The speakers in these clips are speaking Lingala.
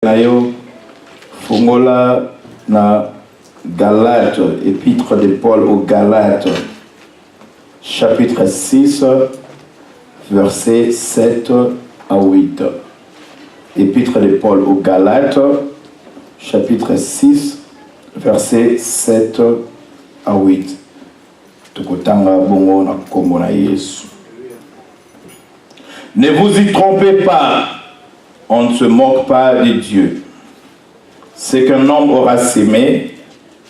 Nayo Fungola na Galates, épître de Paul aux Galates, chapitre 6, versets 7 à 8. Épître de Paul aux Galates, chapitre 6, versets 7 à 8. Tukotanga bongo na kombo na Yesu. Ne vous y trompez pas. On ne se moque pas de Dieu. Ce qu'un homme aura sémé,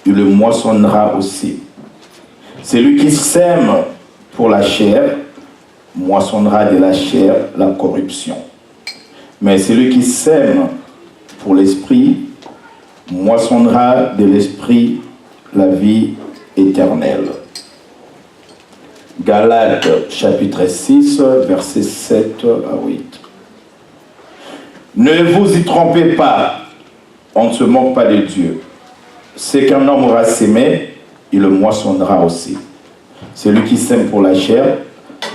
il le moissonnera aussi. Celui qui sème pour la chair, moissonnera de la chair la corruption. Mais celui qui sème pour l'esprit, moissonnera de l'esprit la vie éternelle. Galates, chapitre 6, versets 7 à 8. Ne vous y trompez pas, on ne se moque pas de Dieu. Ce qu'un homme aura sémé, il le moissonnera aussi. Celui qui sème pour la chair,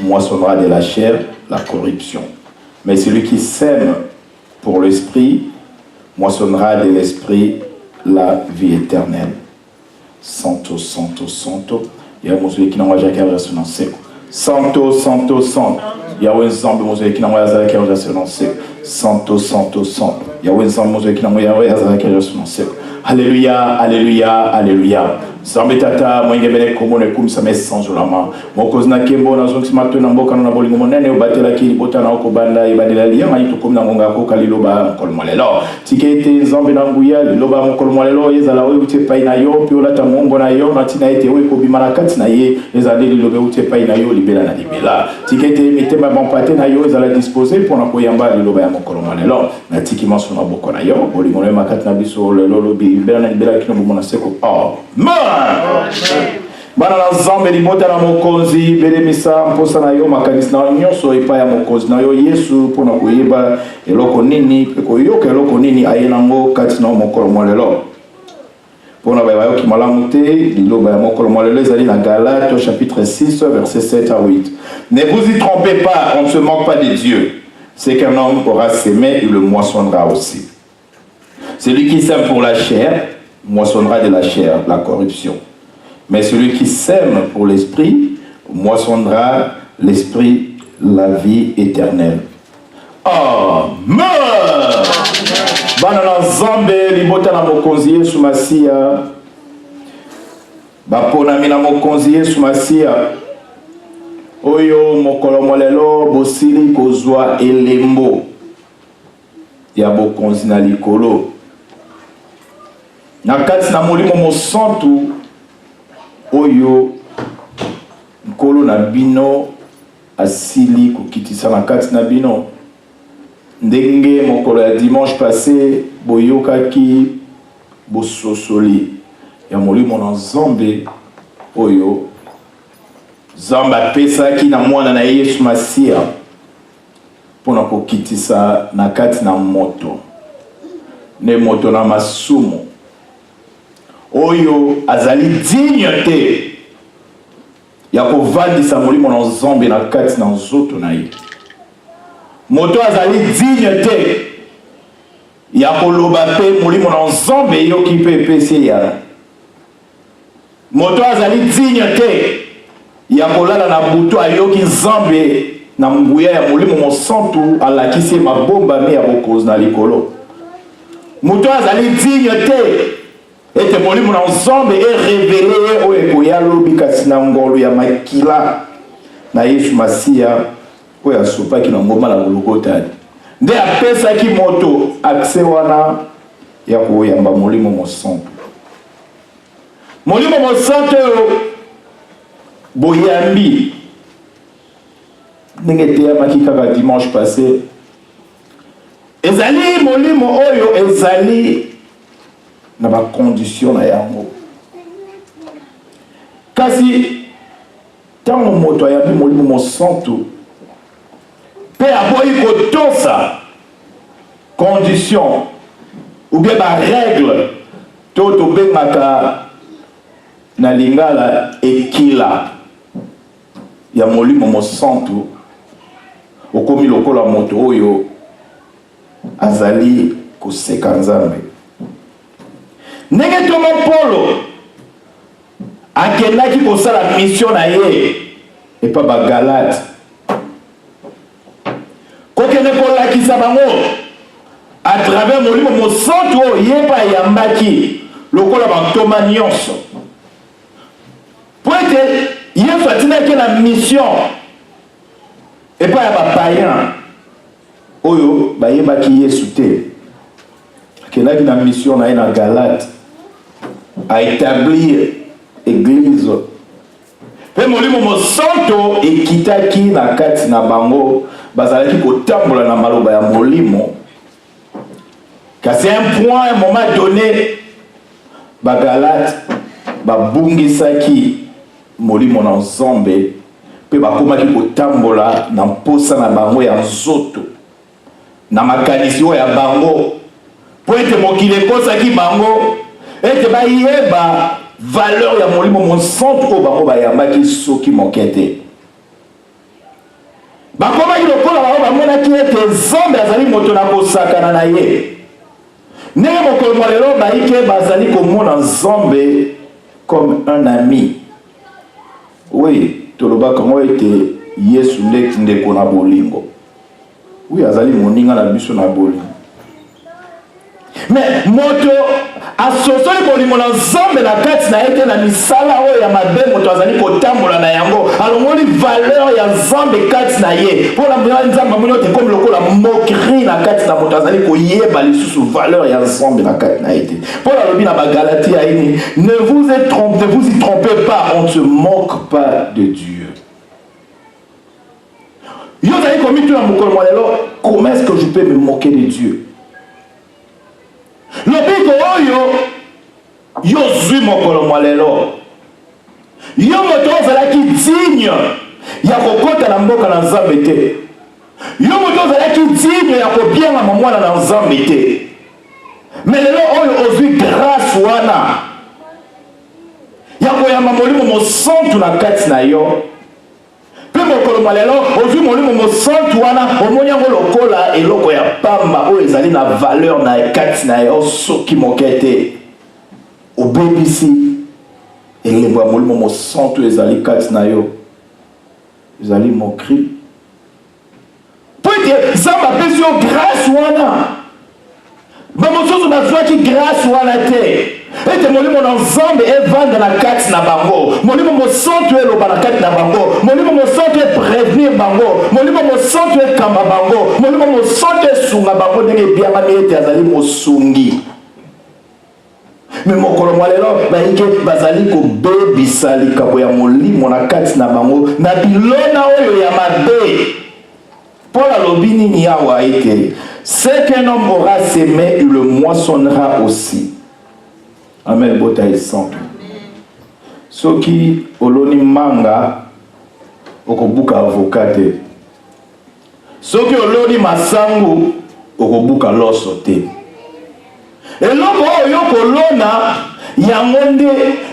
moissonnera de la chair la corruption. Mais celui qui sème pour l'esprit, moissonnera de l'esprit la vie éternelle. Santo, santo, santo. Il y a un monsieur qui n'a pas jamais résonné. Santo, santo, santo. Il y a un monsieur qui n'a pas jamais résonné. Santo, santo, santo. Il y a un monsieur qui n'a pas jamais résonné. Alléluia, alléluia, alléluia. Zambetata mwingebele komone kumsame sanjolama. Mokozna kembo na zonki matuna mboka na bolingo monene obatela kili botana okobanda ibadela lianga itukomna ngonga ko kaliloba kolmolelo. Tikete zambe na nguya liloba kolmolelo yezala we utepa ina yo piola ta mongo na yo matina ete we ko bimana kati na ye ezali lilobe utepa ina yo libela na libela. Tikete mitema bampate na yo ezala disposer pour na koyamba liloba ya kolmolelo. Na tikima sona boko na yo bolingo na makati na biso lelo lobi libela na libela kino bomona seko. Bana na zambe libota na mokonzi belemisa mposa na yo makanisi na nyonso epa ya mokonzi na yo Yesu mpona koyeba eloko nini pe koyoka eloko nini ayenango kati na mokolo molelo mpona bayoki malamu te liloba ya mokolo molelo ezali na Galates chapitre 6 verset 7 à 8. Ne vous y trompez pas, on ne se moque pas de Dieu. Ce qu'un homme aura sémé, il le moissonnera aussi. Celui qui sème pour la chair moissonnera de la chair la corruption. Mais celui qui sème pour l'esprit, moissonnera l'esprit la vie éternelle. Amen. Banana zambe libota na mokonzi Yesu Masia. Bapona mina mokonzi Yesu Masia. Oyo mokolo molelo bosili kozwa elembo ya bokonzi na likolo. Na kati na molimo mosantu oyo nkolo na bino asili kokitisa na kati na bino ndenge mokolo ya dimanche passé boyokaki bososoli ya molimo na Nzambe oyo Nzambe apesaki na mwana na Yesu Masia mpona kokitisa na kati na moto ne moto na masumu oyo azali digne te ya kovandisa molimo na Nzambe na kati na nzoto na ye. Moto azali digne te ya koloba pe molimo na Nzambe yoki pe epesi ya. Moto azali digne te ya kolala na butu ayoki Nzambe na nguya ya molimo mosantu alakisi mabomba me ya bokozi na likolo. Moto azali digne te ete molimo na Nzambe révélé oyo ekoya lobi kasi na ngolo ya makila na Yesu Masia oyo asopaki na ngoma na Golgotha nde apesaki moto akse wana ya koyamba molimo mosantu. Molimo mosantu oyo boyambi ndenge teyamaki kaka dimanche passé ezali molimo oyo ezali na ba condition na yango. Kasi tango moto ayambi molimo mosantu pe aboyi kotosa condition ou bien ba règle to bengaka na lingala ekila ya molimo mosantu okomi lokola moto oyo azali koseka Nzambe. Ndenge Thomas Paulo akendaki kosala mission na ye epa bagalate kokende kolakisa bango à travers molimo mosantu oyo ye pa ayambaki lokola bantoma nyonso po ete Yesu atinaki na mission epa ya bapayen oyo bayebaki Yesu te. Akendaki na mission na ye na Galate à établir église. Pe molimo mosantu ekitaki na kati na bango bazalaki kotambola na maloba ya molimo. Kasi un point, un moment donné, bagalate babungisaki molimo na Nzambe pe bakomaki kotambola na mposa na bango ya nzoto na makanisi oyo ya bango po ete mokili ekosaki bango ete bayeba valeur ya molimo mosantu oyo bango bayambaki soki moke te. Bakomaki lokola bango bamonaki ete Nzambe azali moto na kosakana na ye. Ndenge mokolo mwa lelo baike bazali komona Nzambe comme un ami. Oui, tolobaka ngo ete Yesu ndeko na bolingo. Oui, azali moninga na biso na bolingo. Mais moto asosoli bolingo na Nzambe na kati na ete na misala oyo ya mabe moto azali kotambola na yango alongoli valeur ya Nzambe kati na ye mpona mwana Nzambe amoni ote comme lokola moquerie na kati na moto azali koyeba lisusu valeur ya Nzambe na kati na ete mpona alobi na bagalatia ini ne vous y trompez pas, on ne se moque pas de Dieu. Yo zali komi tu na mokolo mwa lelo, comment est-ce que je peux me moquer de Dieu? Lobiko oyo yo zwi mokolo mwa lelo yo moto ozalaki digne ya kokota na mboka na Nzambe te, yo moto ozalaki digne ya kobianga mwana na Nzambe te, mais lelo oyo ozwi grâce wana ya koyamba molimo mosantu na kati na yo pe mokolo mwa lelo ozwi molimo mosantu wana omoni yango lokola eloko ya pamba oyo ezali na valeur na kati na yo soki moke te obebisi elembo ya molimo mosantu ezali kati na yo ezali mokri po ete Nzambe apesi yo grâce wana bamosusu bazwaki grâce wana te ete molimo na Nzambe evanda na kati na bango, molimo mosantu eloba na kati na bango, molimo mosantu prévenir bango, molimo mosantu ekamba bango, molimo mosantu esunga bango ndenge ebiangami ete azali mosungi. Mais mokolo mwa lelo baike bazali kobebisa likambo ya molimo na kati na bango na bilona oyo ya mabe. Paul alobi nini awa ete ce qu'un homme aura semé, il le moissonnera aussi. Amen, bota et santo. Soki oloni manga okobuka avocate. Soki oloni masangu okobuka loso te. Eloko oyo kolona yango nde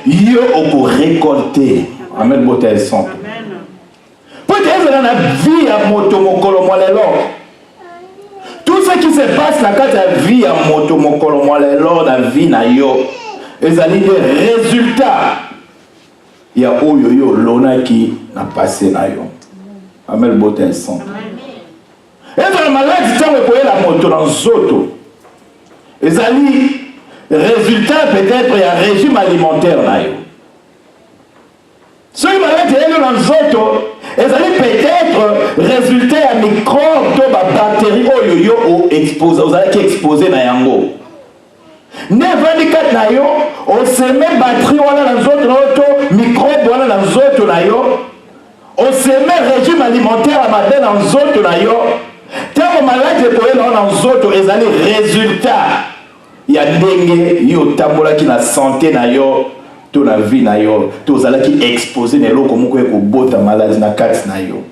yo okorekolte. Amen, bota et santo. Peut-être dans la vie à moto mokolo mwa lelo. Tout ce qui se passe dans la vie à moto mokolo mwa lelo na vie na yo. Ezali des résultats ya oyo yo lonaki na passé na yo. Amen, botin sang. Ezali maladi tango koyela moto na nzoto. Ezali résultat peut-être ya régime alimentaire na yo. Soki maladi elo na nzoto ezali peut-être résultat ya microbe to ba bactérie oyo yo o expose ozalaki exposé na yango. Ne vandikat na yo oseme batterie wana na nzoto na yo to microbe wana na nzoto na yo oseme régime alimentaire ya mabe na nzoto na yo ntango maladi ekoyela wana na nzoto ezali résultat ya ndenge yo otambolaki na santé na yo to na vie na yo to ozalaki exposé na eloko moko ekobota maladi na kati na yo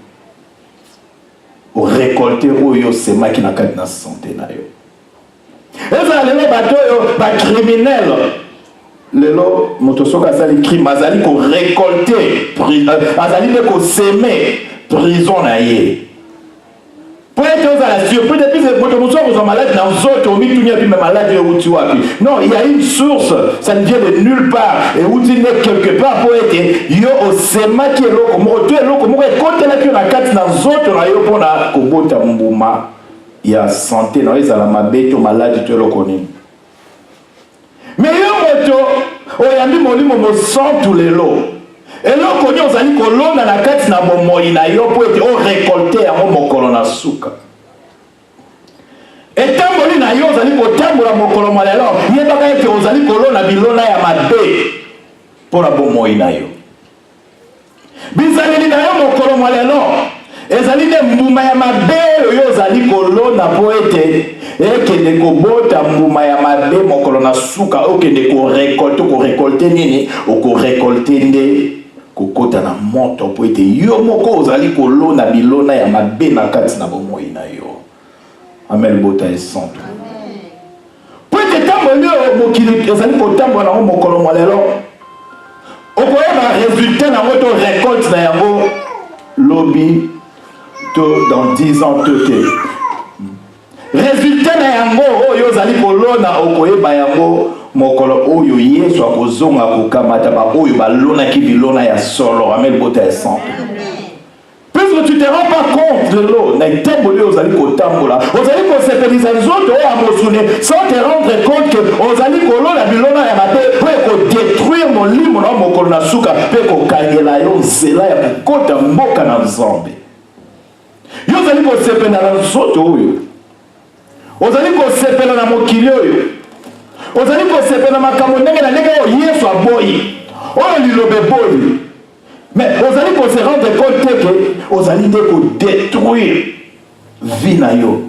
orécolte oyo osemaki na kati na santé na yo. Ezala lelo bato oyo bacriminel lelo moto soki azali crime azali korécolte azali nde koseme prison na ye Pour être aux la surprise, depuis que vous êtes malade dans autres, malade non, il y a une source, ça ne vient de nulle part. Et vous dites quelque part pour être, yo au sema qui est l'eau, tu es l'eau, comme vous êtes contre la queue, dans autres, on a kobota mbouma. Il y a santé, dans les alamabé, malade, tu es l'eau connu. Mais yo moto, oyambi molimo mo sang tous les lots. Et là, on a dit que l'on a la carte na momoina yo pour être récolté à mon colonna souka. Et tant que l'on a yo, on a dit que tant que mon colonna là, il y a pas que on a dit que l'on a bilona ya mabé pour la momoina yo. Bizali na yo mon colonna là, ezali ne mbuma ya mabé yo zali que l'on a pour être et que de kobota mbuma ya mabé mon colonna souka ou que de récolter nini ou ko récolter ndé kokota na moto po ete yo moko ozali kolona bilona ya mabe na kati na bomoi na yo. Amen, bota et santo. Po ete tamboli mokili ozali kotambola na mokolo molelo okoyeba résultat na moto récolte na yango lobi to dans 10 ans tote résultat na yango oyo ozali kolona okoyeba yango mokolo oyo Yesu akozonga kokamata ba oyo balona ki bilona ya solo. Amen, bota et santo. Puisque tu te rends pas compte de l'eau, na temboli ozali kotambola ozali kosepelisa nzoto oyo amosune sans te rendre compte que ozali kolona bilona ya mabe po ekodétruire molimo na mokolo na suka pe kokangela yo nzela ya kokota mboka na nzambe. Yo ozali kosepela na nzoto oyo, ozali kosepela na mokili oyo, ozali kosepela makambo ndenge na ndenge oyo Yesu aboyi oyo lilobe boyi. Mais ozali ko se rendre compte que ozali de ko détruire vie na yo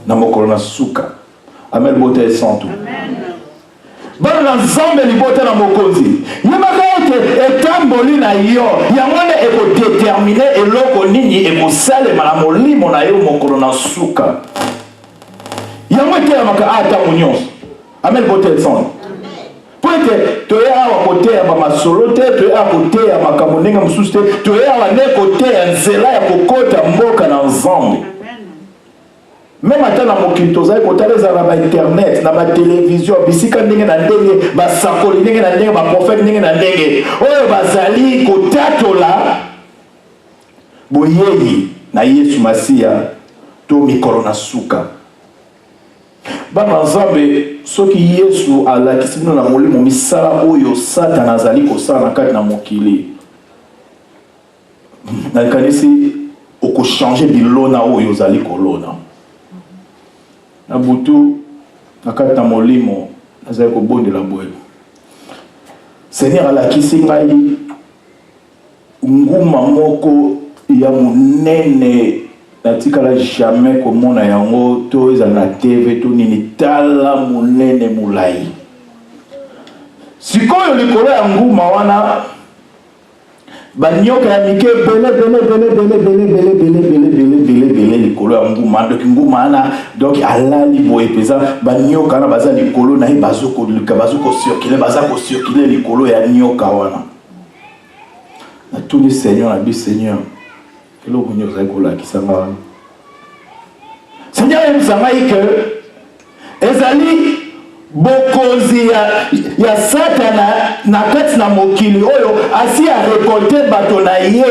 na mokolo na suka. Amen, bote et santo. Bana na nzambe libota na mokonzi yebaka ete etamboli na yo yangone ekodétermine eloko nini ekosalema na molimo na yo mokolo na suka. Yango etelamaka ata nyonso. Amen, bote et santo. Pour être tu es à côté à masolo te tu es à côté à makamonenga mususu te tu es à ne côté ya nzela ya kokota mboka na nzambe. Même ata na mokili tozali kotaleza na ba internet na ba télévision bisika ndenge na ndenge ba sakoli ndenge na ndenge ba prophète ndenge na ndenge oyo bazali kotatola boyeyi na Yesu Masia to mikolo na suka. Bana nzambe soki Yesu alakisi bino na molimo misala oyo Satan azali kosala na kati na mokili na kanisi okochange bilona oyo ozali kolona na butu na kati na molimo azali kobondela boye. Seigneur alakisi ngai nguma moko ya munene natikala jamais komona yango to eza na TV to nini tala munene mulai. Sikoyo likolo ya nguma wana banyoka ya mike bele likolo ya nguma donc nguma ana donc alali boye peza banyoka na baza likolo na bazoko circuler bazako circuler likolo ya nyoka wana. Na tout le Seigneur na bi Seigneur Hello, Seigneur, il nous a dit que ezali bokozi ya Satana na kati na mokili oyo asi a récolter bato na ye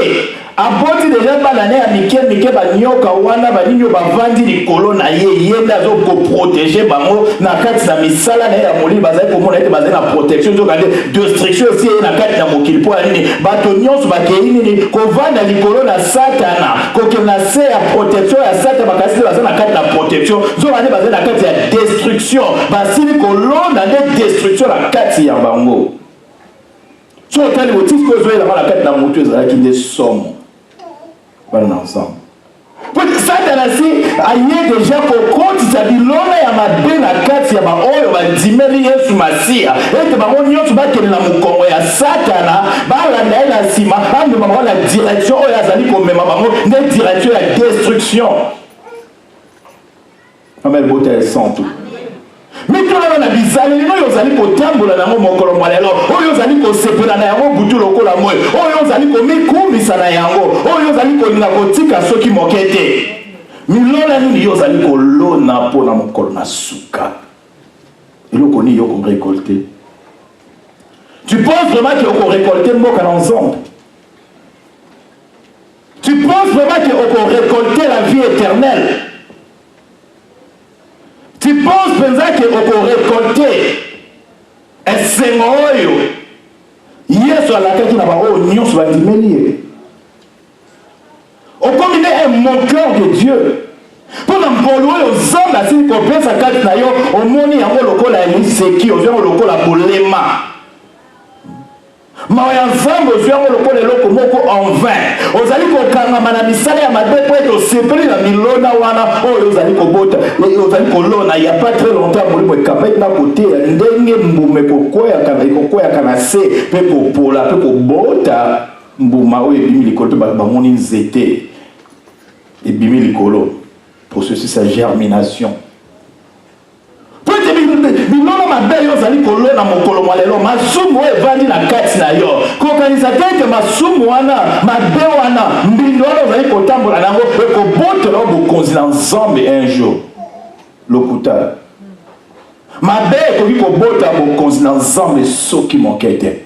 aboti déjà banane ya mike banyoka wana baninyo bavandi likolo na ye yenda zo ko protéger bango na kati na misala na ya molili bazali komona ete bazali na protection zo kande destruction aussi na kati na mokili po nini bato nyonso bakei nini kovanda likolo na Satana kokena se ya protection ya Satana bakasi bazali na kati na protection zo bane bazali na kati ya destruction basili kolonda de destruction na kati ya bango so tali botisi ko zo ela na kati na moto ezalaki nde somo ensemble. Pour Satan si aye déjà pour compte sa bilona ya mabe na kati ya ba oyo ba dimeli Yesu Masia ete ba nyonso ba kele na mukongo ya Satana ba la na sima ande ba la direction oyo azali ko mema bango ne direction ya destruction. Amen, bote et santo. Mais tout le monde a bizarre, les gens ont dit que tambola na mokolo mwalelo, oyo zali ko sepela na yango butu lokola moyo, oyo zali ko mikumisa na yango, oyo zali ko na kotika soki mokete. milona nini yo zali kolona po na mokolo na suka eloko nini yo ko récolter. Tu penses vraiment que on récolter mboka na nzambe? Tu penses vraiment qu'on peut récolter la vie éternelle? Tu penses peut-être qu'on peut récolter un sémoyo? Hier sur la carte n'a pas oignon sur la dimelier. On combine un moqueur de Dieu. Pour l'embrouiller aux hommes, la signe qu'on peut sa carte d'ailleurs, au monde il y a un local la liseki, au local la bolema. Mais ensemble, aux gens le loko moko en vain. Aux ali ko kanga mana misala ya mabe po eto sepeli na milona wana o aux ali ko bota. Aux ali ko lona il y a pas très longtemps muri mo kamet na côté ndenge mbume ko koya kana se pe ko pola pe ko bota mbuma o ebimi likolo ba moni nzete. Ebimi likolo. Pour ceci sa germination. Bilona mabe yo zali kolona mokolo mwalelo masumu evandi na kati na yo kokanisa teke masumu wana mabe wana mbindo wana zali kotambola nango ekobotela bokonzi na nzambe un jour lokuta mabe ekoki kobota bokonzi na nzambe soki moke te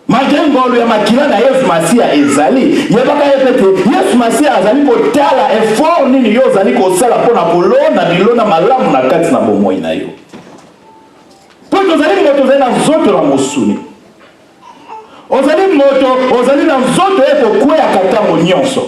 malgré ngolo ya makila na Yesu Masiya ezali yebaka yepete Yesu Masiya azali kotala effort nini yo zali kosala mpona kolona bilona malamu na kati na bomoi na yo. Ozali moto ozali na nzoto na mosuni. Ozali moto ozali na nzoto ekokweyaka ntango nyonso.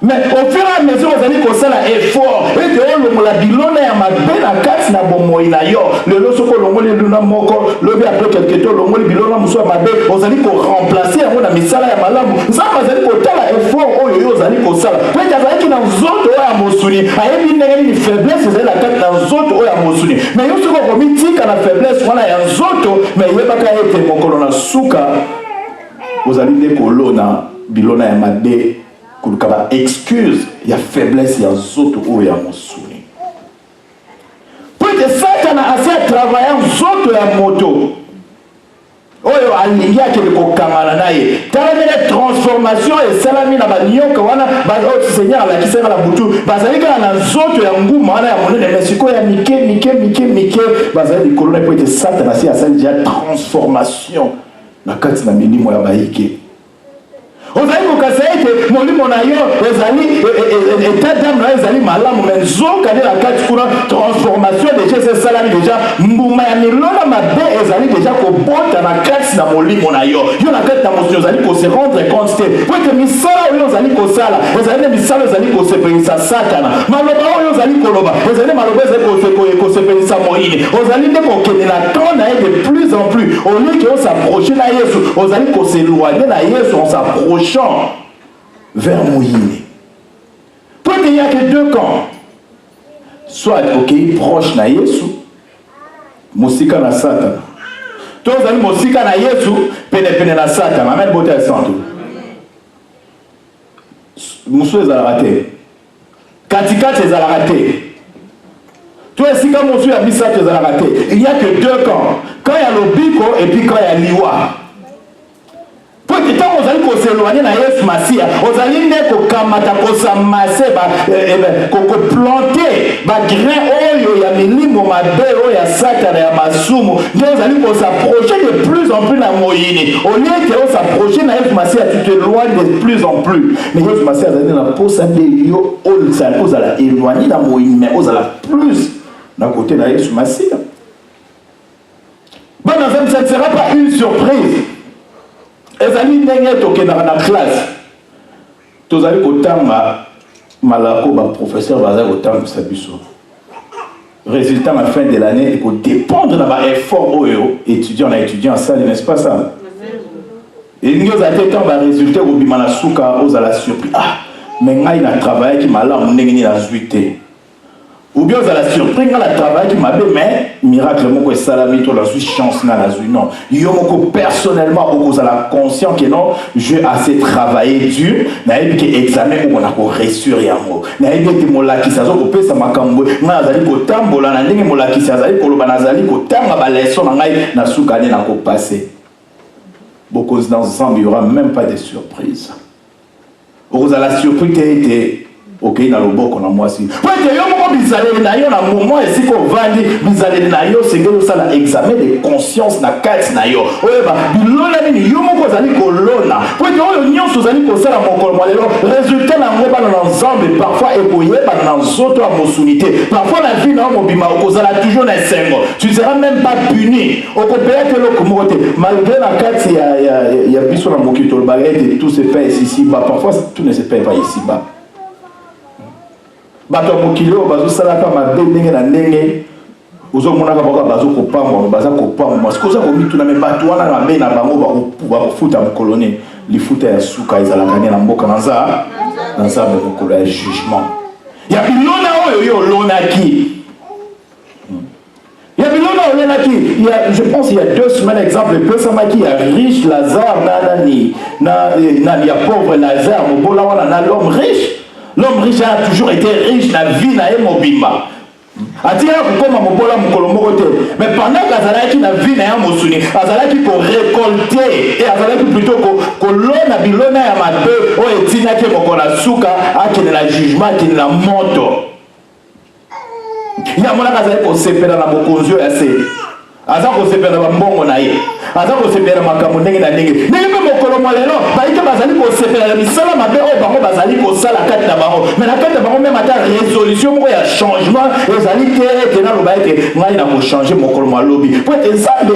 Mais au fur et à mesure ozali kosala effort ete olongola bilona ya mabe na kati na bomoi na yo lelo soko olongoli bilona moko lobi après quelque temps olongoli bilona mosusu ya mabe ozali koremplacer yango na misala ya malamu. Nzambe azali kotala effort oyo yo ozali kosala po ete azalaki na nzoto oyo ya mosuni ayebi ndenge nini faiblesse ezali na kati na nzoto oyo ya mosuni mais yo soko okomitika na faiblesse wana ya nzoto mais yebaka ete mokolo na suka ozali nde kolona bilona ya mabe kuluka excuse ya faiblesse ya nzoto oyo ya mosuni. Peut-être Satan a assez travaillé nzoto ya moto oyo alingi akende kokangana naye tala mene transformation esalami na banyoka wana baoyo Seigneur alakisaka na butu bazali kaka na nzoto ya nguma wana ya monene mais sikoyo ya mike bazali likolo na peut-être Satan asi asali déjà transformation na kati na milimo ya bayike. Ozali kokasa ete molimo na yo ezali état d'âme na ezali malamu mais nzoka nde na kati kuna transformation déjà c'est salami déjà mbuma ya milona mabe ezali déjà kobota na kati na molimo na yo yo na kati na mosuni ozali kose rendre compte te po ete misala oyo ozali kosala ezali nde misala ezali kosepelisa Satana maloba oyo ozali koloba ezali maloba ezali kosepelisa moyini ozali nde kokende na temps na ye de plus en plus au lieu que on s'approche na Yesu ozali koseloigner na Yesu on s'approche vers Moïne. Peut-être il n'y a que deux camps. Soit ok, proche na Yesu, Mosika na Satan. Tous les Mosika na Yesu, pene na Satan. Amen, beauté à santé. Moussou les a raté. Katika les a raté. Tous les Sika Moussou a mis ça les a raté. Il n'y a que deux camps. Quand il y a le Biko et puis quand il y a l'Iwa. Tant ozali koseloigner na Yesu Masiya ozali nde kokamata kosamase kokoplanter bagrain oyo ya milimo mabe oyo ya Satana ya masumu nde ozali kosapprocher de plus en plus na moyini au lieu que osapprocher na Yesu Masiya tu t'éloignes de plus en plus mais Yesu Masiya azali na posa nde yo ozala éloigné na moyini mais ozala plus na côté na Yesu Masiya. Bon, ça ne sera pas une surprise. Ezali ndenge tokendaka na classe tozali kotanga malako ba professeur bazali kotangisa biso résultat à la fin de l'année et pour dépendre de l'effort oyo étudiant na étudiant en salle n'est-ce pas ça et nous avons été temps ba résultat au bimana suka aux à la surprise ah mais ngai na travail qui malamu ndenge ni la zuité ou bien vous allez surpris quand le travail qui m'a dit mais miracle mon salami toi la chance na la non yo moko personnellement vous allez conscient que non je assez travaillé dur na ebi que examen où on a ko réussir yango na ebi que molaki sazo ko pesa makambo na azali ko tambola na ndenge molaki azali ko loba nazali ko tanga ba leçon na ngai na sukane na ko passer beaucoup dans ensemble il y aura même pas de surprise vous allez surpris été Ok, na loboko na mwasi. Peut-être yo moko bizaleli na yo na moment esiko vandi bizaleli na yo sengeli osala examen de conscience na kati na yo. Oyeba bilona nini yo moko ozali kolona. Peut-être oyo nyonso ozali kosala mokolo mwa lelo résultat na ngo bana na nzambe parfois ekoyeba na nzoto ya mosunité. Parfois la vie na mobima okozala toujours na esengo. Tu seras même pas puni. Okopela te loko moko te. Malgré la kati ya biso na mokito le bagage tout se fait ici bas. Parfois tout ne se fait pas ici bas. Bato mokilo bazo salaka mabe ndenge na ndenge ozo monaka bako bazo kopamba baza kopamba parce que oza komitu na me bato wana na be na bango ba kofuta mokoloni lifuta ya suka ezalaka na mboka na nzambe mokolo ya jugement ya bilona oyo yo lonaki ya bilona olonaki je pense il y a 2 semaines exemple pesamaki ya riche Lazare na ya pauvre Lazare mobola wana na l'homme riche. L'homme riche a toujours été riche na vie na mobimba. Atia kokoma mobola mokolo moko te. Mais pendant qu'azalaki na vie na ya mosuni, azalaki ko récolter et azalaki plutôt ko lona bilona ya mabe o etina ke mokola suka akene na jugement akene na moto. Ya mona azalaki ko sepela na bokonzio ya se. Aza ko sepela ba mbongo na ye. Aza ko sepela makambo ndenge na ndenge. Ndenge pe mokolo mo lelo, baike bazali ko sepela misala mabe o bango bazali ko sala kati na bango. Mais na kati na bango même ata résolution moko ya changement ezali te na loba ete ngai na ko changer mokolo mo lobi. Po ete nzambe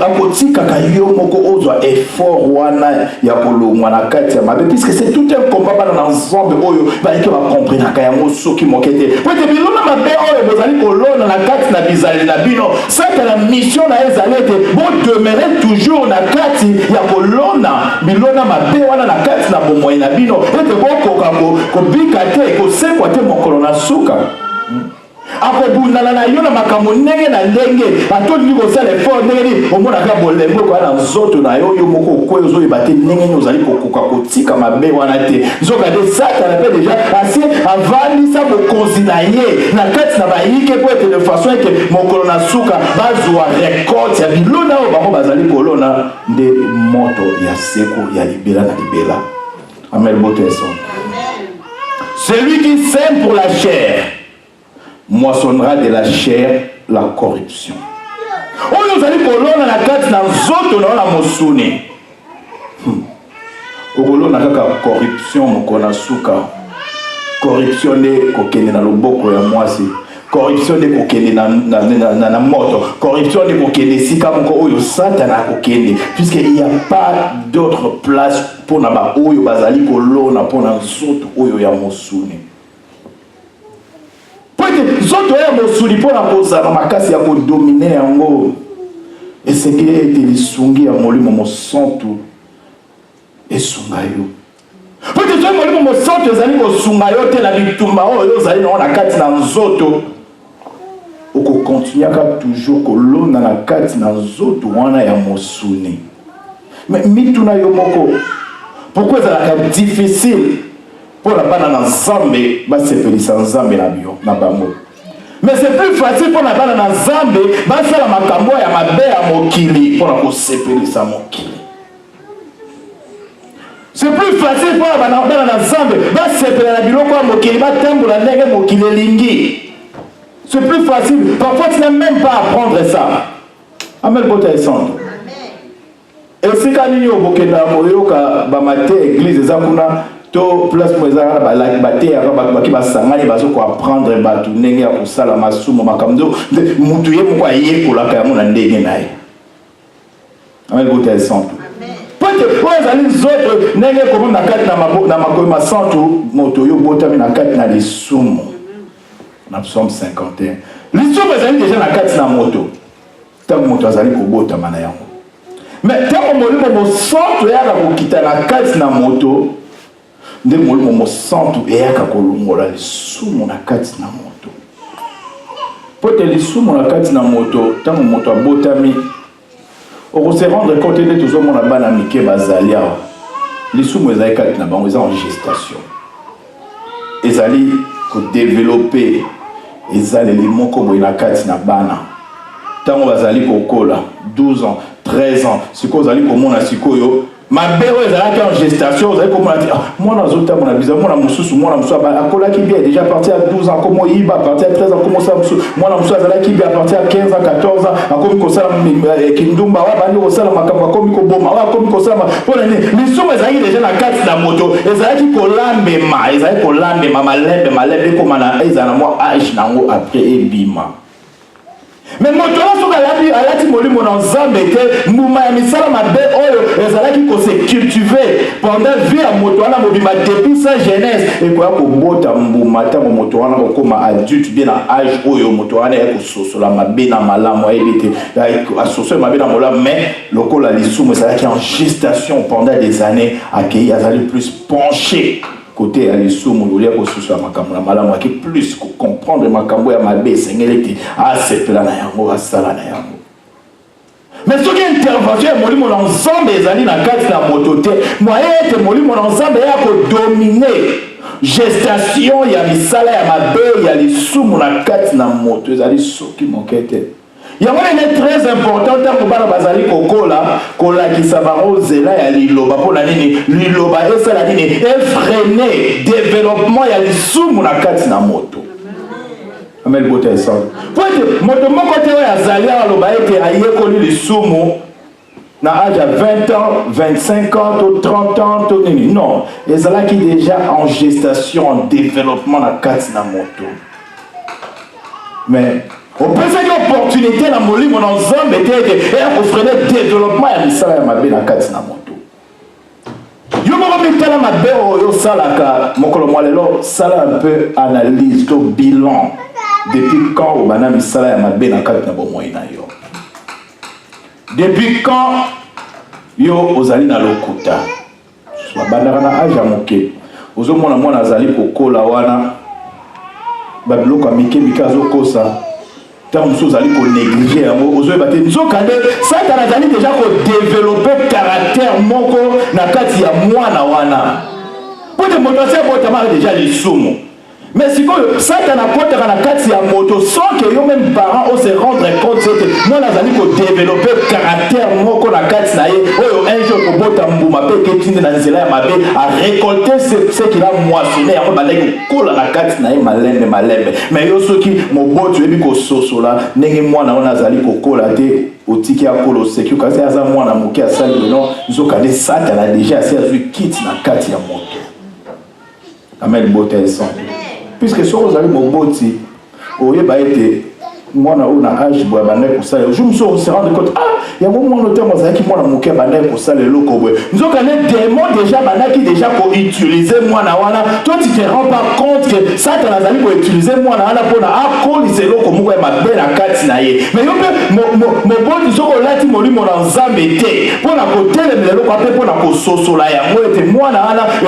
akotika ka yo moko ozwa effort wana ya kolongwa na kati ya mabe puisque c'est tout un combat dans ensemble oyo baike ba comprendre ka yango soki mokete. Po ete bilona mabe oyo bazali ko lona na kati na bizali na bino ça que la mission na ezalete bon demeurer toujours na kati ya kolona bilona mabe wana na kati na bomoi na bino ete bokoka ko bika te ko sekwa te mokolo na suka akobundana na yo na makambo ndenge na ndenge atoni kosala effort ndenge omonaka bolembo kwa na nzoto na yo yo moko okweyo ozoyeba te ndenge nini ozali kokoka kotika mabe wana te nzoka de Satan pe déjà assez avandisa bokonzi na ye na kati na bayike po ete de façon que mokolo na suka bazwa récolte ya bilona oyo bango bazali kolona nde moto ya seko ya libela na libela. Amen. Celui qui sème pour la chair moissonnera de la chair la corruption. Oyo ozali kolona na kati na nzoto na mosuni. Okolona kaka corruption mokona suka. Corruption de kokende na loboko ya mwasi. Corruption de kokende na moto. Corruption de kokende sika moko oyo Satan akokende. Puisqu'il n'y a pas d'autre place pour na ba oyo bazali kolona pour na nzoto oyo ya mosuni. Zoto ya mosuli pona kozala makasi ya kodomine yango esengeli ete lisungi ya molimo mosantu esunga yo. Peut-être que molimo mosantu ezali kosunga yo te na bitumba oyo ozali na kati na nzoto okokontinuaka toujours kolona na kati na nzoto wana ya mosuni. Mais mituna yo moko pourquoi ezalaka difficile pour la bana na nzambe basepelisa nzambe na bio na bango. Mais c'est plus facile pour la bana na nzambe basala makambo ya mabe ya mokili pour la kosepelisa mokili. C'est plus facile pour la bana na nzambe basepela na biloko ya mokili batambola ndenge mokili elingi. C'est plus facile. Parfois tu n'as même pas à apprendre ça. Amen. Et c'est quand nous avons bakenda église zakuna to place pour ezala ba baté baki basangani bazoko apprendre batu ndenge ya kusala masumo makamdo mutu ye moko ayekola ka mona ndenge naye. Amen. Peut-être pour les autres ndenge comme na kati na makoma santu moto yo botami na kati na lisumo. Na Psaume 51. Lisumo ezali déjà na kati na moto. Tant moto azali kobota mana yango. Mais tant molimo mosantu yaka kokita na kati na moto nde molimo mosantu eyaka kolongola lisumu na kati na moto. Pote lisumu na kati na moto tango moto abotami oko se rendre compte de tout mona bana mike bazali awa lisumu ezali kati na bango eza en gestation ezali ko développer ezali limoko boye na kati na bana tango bazali kokola 12 ans 13 ans siko ozali komona sikoyo ma belle est en gestation, vous avez comment dire, moi dans un temps, mon abusé, moi dans mon sous, moi dans mon sous, Akola qui est déjà parti à 12 ans, comment il va partir à 13 ans, comment ça, moi dans mon sous, qui est parti à 15 ans, 14 ans, comme ça, Kindumba, Bani, ça, Makamba, comme Koboma, comme ça, pour l'année, les sous, ils ont déjà la carte de la moto, ils ont qui colambema, ils ont colambema, malembe, comme ils ont moi, âge, nango, après, et bima. Mais moto là soka alati molimo na nzambe te mbuma ya misala mabe oyo ezalaki ko se cultiver pendant vie ya moto wana mobima depuis sa jeunesse et ko bota mbuma ta moto wana ko koma adulte bien na âge oyo moto wana ya ko sosola mabe na malamu ayebite ya sosola mabe na mola mais lokola lisumu ezalaki en gestation pendant des années accueilli azali plus penché côté à l'issoumu, il y a aussi sur ma malamou qui plus comprendre ma cambo ya mabe sengeleti a c'est là na yango a sala na yango. Mais ce qui est intervention molimo l'ensemble des années na carte la mototé moyen que molimo l'ensemble ya ko dominer gestation ya misala ya mabe ya l'issoumu na carte na moto ezali soki mokete. Il y a un très important pour bana bazali kokola kola ki sabaro zela ya liloba pour la nini liloba et ça la nini et freiner développement ya lisumu na kati na moto. Amen bote ça. Pour que moto moko te ya zalia loba ete ayekoli lisumu na âge à 20 ans, 25 ans, 30 ans, non, ezala qui déjà en gestation en développement na kati na moto. Mais on peut faire une opportunité dans mon livre, dans Zambé, et on ferait le développement et le salaire ma belle à 4 na moto. Yo me remettez la ma belle au salaka, mon colombo, ça un peu analyse, au bilan. Depuis quand au banam salaire ma belle à 4 na bon moyen yo. Depuis quand yo ozali na lokuta. Soit bandara na âge à moké. Ozo mona mona zali kokola wana. Babilo ka mike mikazo kosa. Tant que vous allez négliger, vous allez ça a déjà développer caractère moko na kati ya mwana wana. Pour te montrer que déjà les soumons. Mais si ça a porté à la kati ya moto sans que yo même parents se rendre compte que moi nazali ko développer caractère moko na kati na ye oyo un jour ko bota mbuma pe ketinde na nzela ya mabe à récolter ce qu'il a moissonné ya balaki kola na kati na ye malembe mais yo soki moboto ebi ko sosola ndenge mwana ona nazali ko kola te otiki ya kolo seki kasi aza mwana moki asali non nzoka de Satan a déjà assez quitte na kati ya moto. Amen bote son. Puisque si vous allez mon boti, vous voyez, moi, on a âge pour abander pour ça. Je me suis rendu compte, il y a un moment où on a qui moi, on a abander pour ça, les locaux. Nous avons des démons déjà, qui déjà pour utiliser moi, toi, tu te rends pas compte que ça, tu as pour utiliser moi, pour la c'est locaux, moi, ma belle à 4 naïe. Mais mon bon, tu sais, là, tu m'as dit, mon ensemble était pour la côté, les locaux, après, pour la côte, là, moi,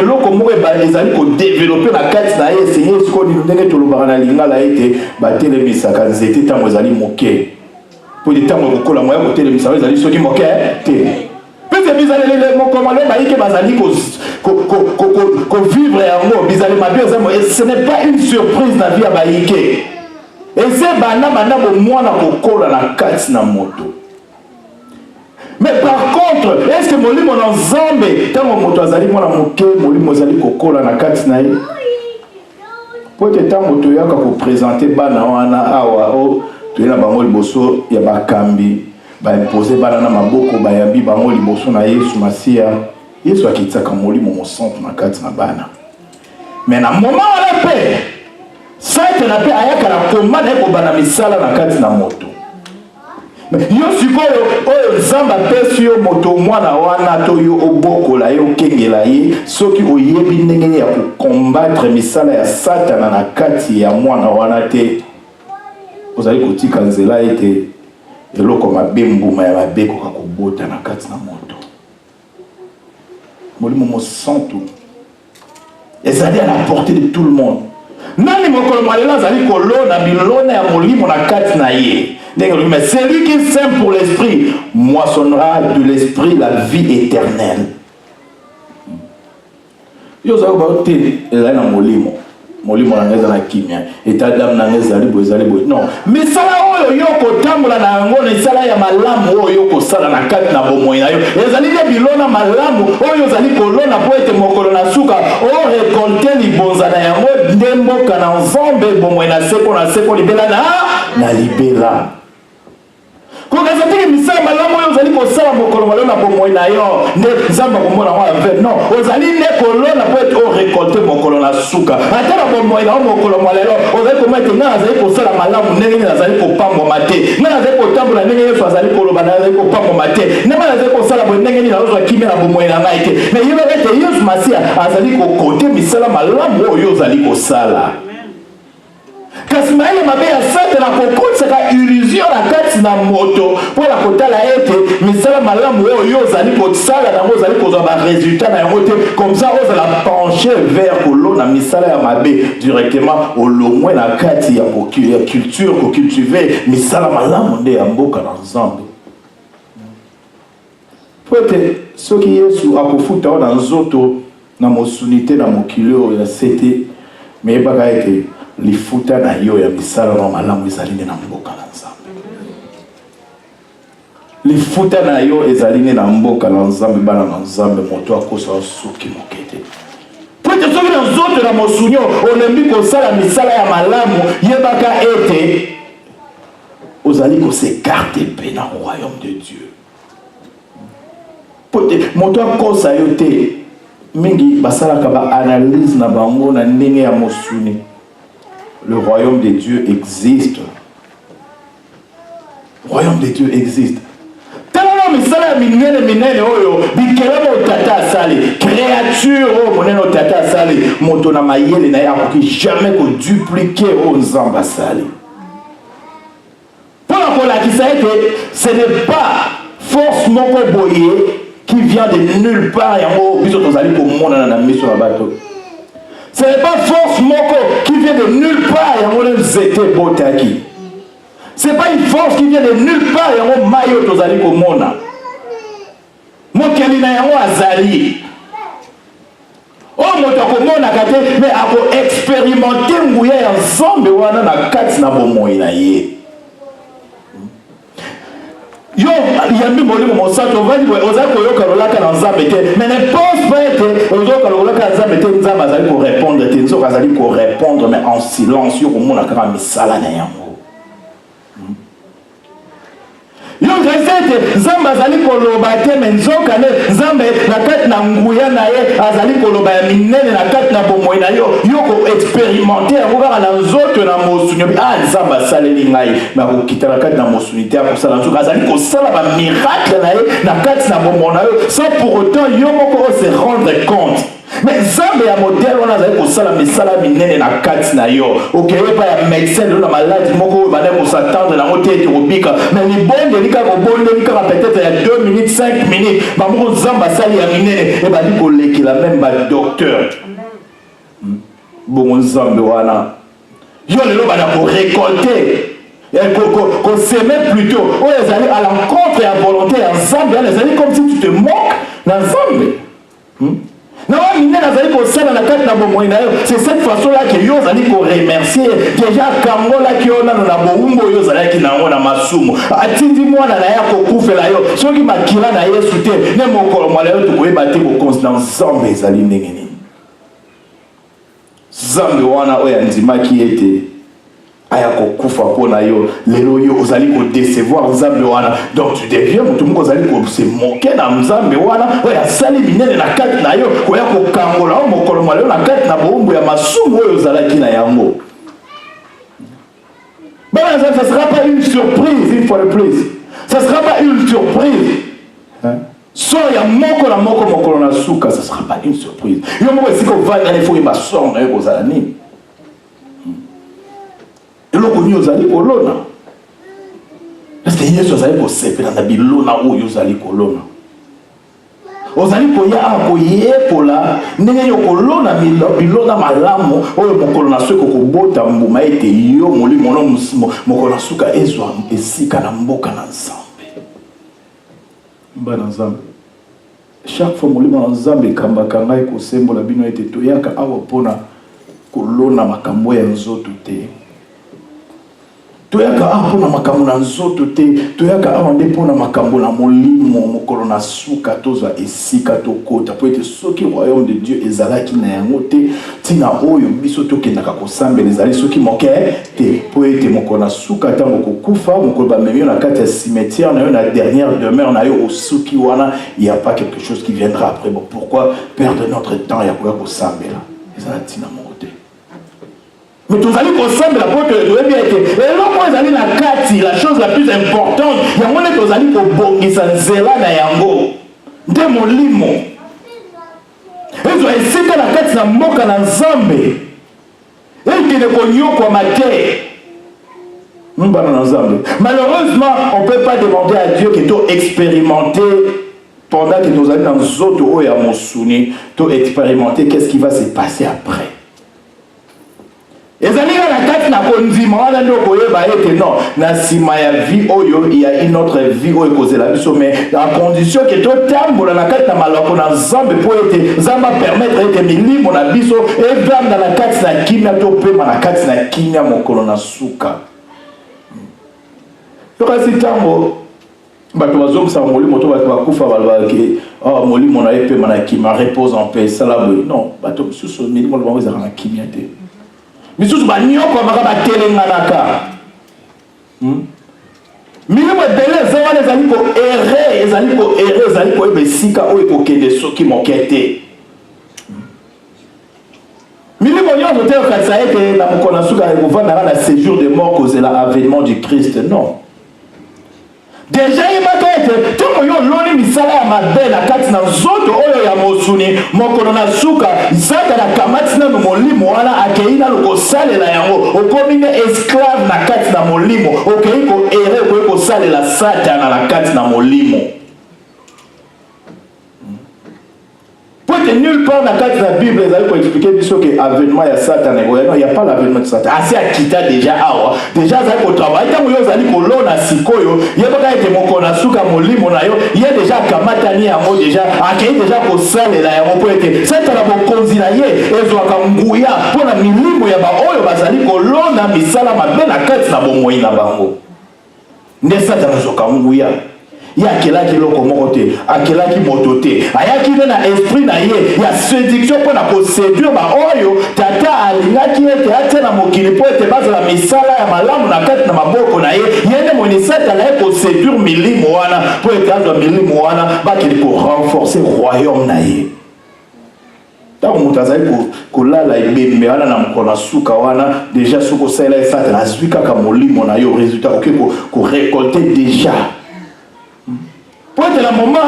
et locaux, moi, les amis, pour développer la 4 naïe, c'est ce qu'on dit, nous avons tout le baranalinga, là, été, battre les misaka, c'était tant aux alliés moqués. Pour des temps où on a moyen de côté les misaka, les alliés, ceux qui moquaient, peut-être que les mon commandant, que bazali qu'on vivre en haut, bizarre, ma vie, ce n'est pas une surprise dans la vie à Baïke. Et c'est bana au moins dans la carte na moto. Mais par contre, est-ce que mon livre en Zambé, tant mon moto azali moi na moke, mon livre azali kokola na carte na ye. Peut-être tant moto yaka ko présenter bana wana awa o tu na bango liboso ya bakambi ba imposer bana na maboko ba yambi bango liboso na Yesu Masia. Yesu akitaka molimo mo centre na carte na bana. Mais na moment la paix ça te na paix ayaka na komanda ko bana misala na carte na moto. Yo sikoyo oyo Nzamba pesi yo moto mwana wana to yo obokola yo kengela ye soki oyebi ndenge ya combattre misala ya Satana na kati ya mwana wana te ozali kotika nzela ete eloko mabe mbuma ya mabe koka kobota na kati na moto. Molimo mo santu ezali à la portée de tout le monde. Nani mokolo malela zali kolona bilona ya molimo na kati na ye. Mais celui qui sème pour l'esprit moissonnera de l'esprit la vie éternelle. Yo za ba te la na molimo. Molimo na ngeza na kimia. Eta dam na ngeza libo ezali bo. Non, mais sala oyo yo ko tambola na ngo na sala ya malamu oyo ko kosala na kati na bomoi na yo ezali nde bilona malamu oyo ozali kolona po ete mokolo na suka orekolte libonza na yango nde mboka na nzambe bomoi na seko libela na libela kokaza teke misala malamu oyo ozali kosala mokolo malio na bomoi na yo nde nzambe akomona ngo ave non ozali nde kolona po ete orekolte mokolo na suka ata na bomoi na yo mokolo malelo ozali komona ete ngai azali kosala malamu ndenge nini azali kopambwama te ngai azali kotambola ndenge yesu azali koloba na azali kopambwama te ndenge azali kosala boye ndenge nini azozwa kimia na bomoi na ngai te me yebaka ete yesu masiya azali kokote misala malamu oyo ozali kosala kasi mayele mabe ya satana kokotisaka illusion na kati na moto mpona kotala ete misala malamu oyo ozali kosala nango ozali kozwa baresultat na yango te comme ça ozala penche vers kolona misala ya mabe directement olongwe na kati ya culture kocultive misala malamu nde ya mboka na nzambe po ete soki yesu akofuta o na nzoto na mosuni te na mokili oyo ya sete meyebaka ete lifuta na yo ya misala na malamu ezali nde na mboka na nzambe lifuta na yo ezali nde na mboka na nzambe bana na nzambe moto akosa suki mokete po ete soki na nzoto na mosuni olembi kosala misala ya malamu yebaka ete ozali kosekarte mpe na royaume de Dieu po ete moto akosa yo te mingi basalaka baanalyse na bango na ndenge ya mosuni. Le royaume de Dieu existe. Le royaume de Dieu existe. Tellement misala minene oyo bikelamo tata sali créature o moneno tata sali moto na mayele na ya ko jamais ko dupliquer o nzamba sali. Pour la ce n'est pas force moko boye qui vient de nulle part yango biso tozali ko mona na miso na bato. Ce n'est pas force moko qui vient de nulle part yango le zete botaki. Ce n'est pas une force qui vient de nulle part yango mayo tozali ko mona. Mokeli na yango azali. O moto ko mona kate mais ako expérimenter nguya ya nzambe wana na kati na bomoi na ye. Yo yambi molimo mosato vandi ozali koyoka lolaka na nzambe te mais ne pense pas que ozoka lolaka na nzambe te nzambe azali ko répondre te nzoka azali ko répondre mais en silence yo komona kaka misala na yango yo nzete nzambe azali koloba te mais nzoka ne nzambe na kati na nguya na ye azali koloba ya minene na kati na bomoi na yo yo ko expérimenter yango kaka na nzoto na mosuni nzambe asaleli ngai mais akokita na kati na mosuni te akosala nzoka azali kosala bamiracle na ye na kati na bomoi na yo sans pour autant yo moko se rendre compte. Mais nzambe ya modèle wana azali kosala misala minene na kati na yo okeye pa ya médecin na maladie moko bana ko s'attendre na moté ete obika mais ni bonde lika ko bonde lika peut-être ya 2 minutes 5 minutes ba moko nzambe asali ya minene e ba di ko lekela même ba docteur bon nzambe wana yo lelo bana ko récolter qu'on s'aimait plutôt oyo ezali à l'encontre ya volonté ya nzambe ezali comme si tu te moques na nzambe. C'est cette façon-là que yo zali ko remercier déjà kangola ki ona na boumbo yo zali ki na ngona masumu atindi mwana na ya ko kufela yo soki makila na Yesu te ne mokolo mwala yo to koyeba te ko constance nzambe ezali ndenge nini nzambe wana oya ndimaki ete aya kokufa pona yo lelo yo ozali ko décevoir nzambe wana donc tu deviens mutu moko ozali ko se moquer na nzambe wana oya sali minene na kati na yo koya ko kangola o mokolo mwala yo na kati na bombo ya masumu oyo ozalaki na yango. Ben ça sera pas une surprise une fois de plus. Ça sera pas une surprise. So ya moko na moko na suka ça sera pas une surprise. Yo moko esiko vanga il faut ima son na yo kozala nini. Eloko ni ozali kolona parce que Yesu azali kosepela na bilona oyo ozali kolona ozali koya akoyekola ndenge yo kolona bilona malamu oyo mokolo na soki kokobota mbuma ete yo molimo no mokolo na suka ezwa esika na mboka na nzambe mbana nzambe chaque fois molimo na nzambe ekambaka ngai kosembola bino ete toyaka awa mpona kolona makambo ya nzoto te. toyaka apona makambo na nzoto te toyaka awande pona makambo na molimo mokolo na suka tozwa esika tokota po ete soki royaume de Dieu ezalaki na yango te tina oyo biso tokendaka kosambela ezali soki moke te po ete mokolo na suka ntango kokufa mokolo bamemi yo na kati ya cimetière na yo na dernière demeure na yo osuki wana il y a pas quelque chose qui viendra après. Bon, pourquoi perdre notre temps ya koya kosambela ezala tina moko te. Mais tous allez ensemble la porte de bien été. Et là, moi, allez la kati, la chose la plus importante, il y a mon tous allez pour bongisa zela na yango. De mon limo. Et vous avez cité la kati na moka na nzambe. Et qui ne connaît quoi maté. Malheureusement, on ne peut pas demander à Dieu que tu expérimenter pendant que nous allons dans les autres hauts et à Mossouni, tu expérimenter qu'est-ce qui va se passer après. Et ça dit la carte na konzima wana ndo koyeba ete non na sima ya vie oyo il y a une autre vie oyo kozela biso mais à condition que to tambola na carte na malako na nzambe po ete nzamba permettre ete milimo na biso et vlam na la carte na kimia to pema na carte na kimia mokolo na suka. Yoka sitango bato bazongisa molimo to bato bakufa balobaki oh molimo na ye pema na kimia repose en paix salaboy non bato suso milimo lo bazaka na kimia te. Misusu banyoko makaba telenganaka. Milimo dele zawana ezali ko errer ezali ko ebesika oyo ko kende soki mokete. Milimo nyonso te okatisa ete na mokona suka ekovanda na séjour de mort kozela avènement du Christ non. Déjà il m'a dit tout yo loni misala ya mabe na kati na nzoto oyo ya Mosuni mokolo na suka zaka na kamati na molimo wana akeina lokosalela yango okomine esclave na kati na molimo okeiko ere ko salela satana na kati na molimo. Nulle part dans la Bible, ils allaient expliquer que l'avènement de Satan, il n'y a pas l'avènement de Satan. Assez à quitter déjà, déjà, ça au travail. Tant que vous allez pour l'on à Sikoyo, il y a pas été mon konasuka moli monayo, il y a déjà Kamatani à moi déjà, à qui déjà pour ça les aéroports. C'est à la bonne consilaye, et soit comme Gouya, pour la milimo ya ba oyo bazali pour l'on à misala ma belle à quatre na bon moyen na bango. Ne Satan soit comme Gouya. Il y a quelqu'un qui l'a commandé, à quelqu'un qui m'a doté, il y a qui a esprit naïe, il y a séduction pour la séduire, bah oyo, tata alinga qui était à terre à mon kilipo était bas la misala ya malamu na kati na maboko naïe, il y a des monisata naïe pour séduire mili moana, pour être dans mili moana, bah qu'il pour renforcer le royaume naïe. Tant que mutazali kulala ibembe wana na mkona suka wana déjà suko sela esata na zwika ka molimo na yo résultat OK ko récolter déjà. Pour être la moment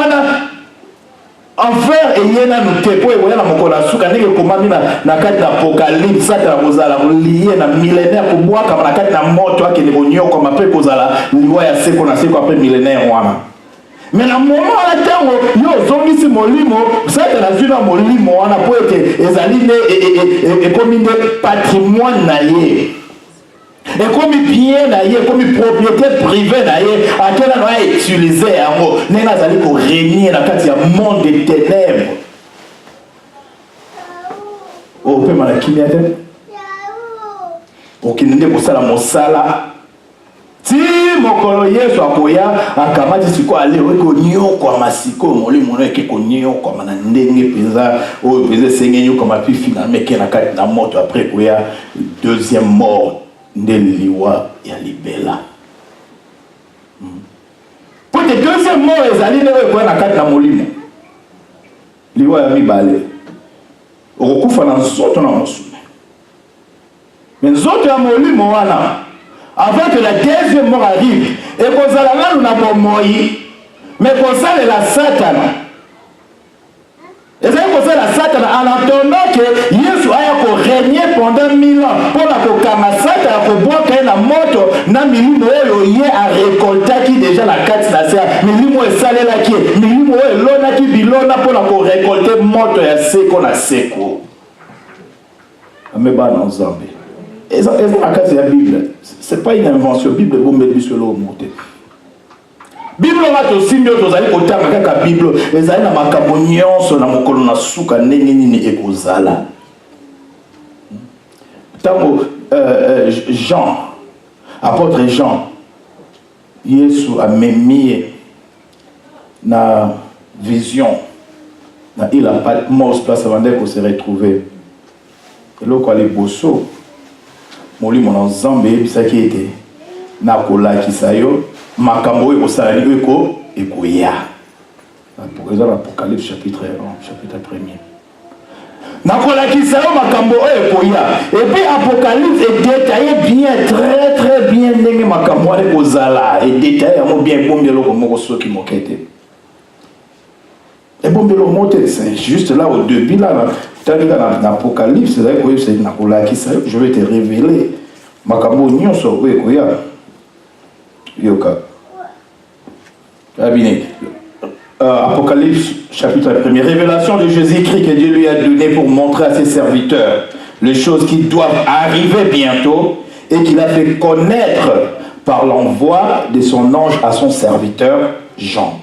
enfer et yena nous te pour y na mokola suka ndenge komami na kati na apocalypse ça la kozala lié na millénaire ko bois comme na kati na moto akene bonyo comme après kozala liwa ya seko na seko après millénaire wana mais na moment la tango yo zongisi molimo ça la zuna molimo wana pour être ezali ne et comme une patrimoine na ye. Et comme bien d'ailleurs, comme propriété privée d'ailleurs, à quel endroit utiliser un mot, n'est pas allé pour régner dans le monde des ténèbres. Oh, peut m'en acquérir. Ok, nous devons ça la mosala. Si mon colloyer soit koya, à kamati si quoi aller au nyo quoi masiko, mon lit mon qui konyo comme un ndenge pesa, ou pesa sengenyo comme a pu finalement qui na carte na moto après koya deuxième mort. Ndeliwa ya libela. Pour le deuxième mot, les alliés ne vont pas na molimo. Liwa ya mibale. Okufa na nzoto na mosume. Mais nzoto ya molimo wana, avant que la deuxième mort arrive, et kozala ngalo na bomoi, mais kozala la satana. Et ça veut dire la Satan en attendant que Yesu aya régner pendant 1000 ans pour la kokamasata ko boka na moto na milimo oyo ye a récolter qui déjà la carte na serre milimo esalela ki milimo oyo lona ki bilona pour la ko récolter moto ya seko na seko ameba na nzambe et ça la carte de la Bible c'est pas une invention Bible bombe biso lo monter Bible va to simio to zali kotanga kaka Bible ezali na makambo nyonso na mokolo na suka ndenge nini ekozala. Tango Jean Apôtre Jean, Yesu a mis na vision, il a pas de mort place avant qu'on se retrouve. Et là, quand les bosso, mon ensemble, ça qui était, na kola qui sayo, makambo et osali eko ekoya. Pour exemple, l'Apocalypse chapitre 1, chapitre 1er. Na kola qui sayo makambo ekoya. Et puis Apocalypse est détaillé bien, très très bien nengi makambo et kozala et détaillé bien bon bien lo comme so qui mokete. Et bon bien lo monter, c'est juste là au début là, dans l'Apocalypse, c'est là que c'est na kola qui sayo, je vais te révéler makambo nyonso ekoya. Yoka. Apocalypse chapitre 1er. Révélation de Jésus-Christ que Dieu lui a donné pour montrer à ses serviteurs les choses qui doivent arriver bientôt et qu'il a fait connaître par l'envoi de son ange à son serviteur Jean.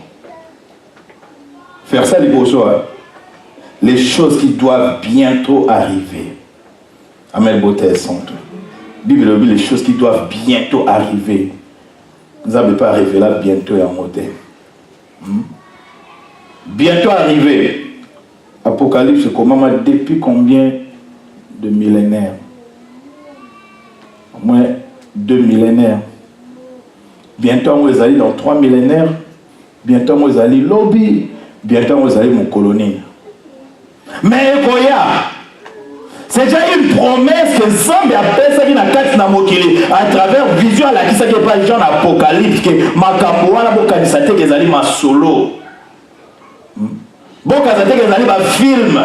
Faire ça, les beaux soirs. Les choses qui doivent bientôt arriver. Amen, beauté sainte. Bible dit les choses qui doivent bientôt arriver. Nous n'avons pas arrivé là bientôt en modèle. Bientôt arrivé. Apocalypse, comment depuis combien de millénaires? Au moins 2 millénaires. Bientôt on allait dans 3 millénaires. Bientôt on allait lobby. Bientôt on allait mon colonie. Mais Koya, c'est déjà une promesse que Zambi appelle ça qui n'a qu'à à travers vision à la qui s'est pas Jean Apocalypse que Makamoana Bokadisate que Zali ma solo. Bokazate que Zali ma film.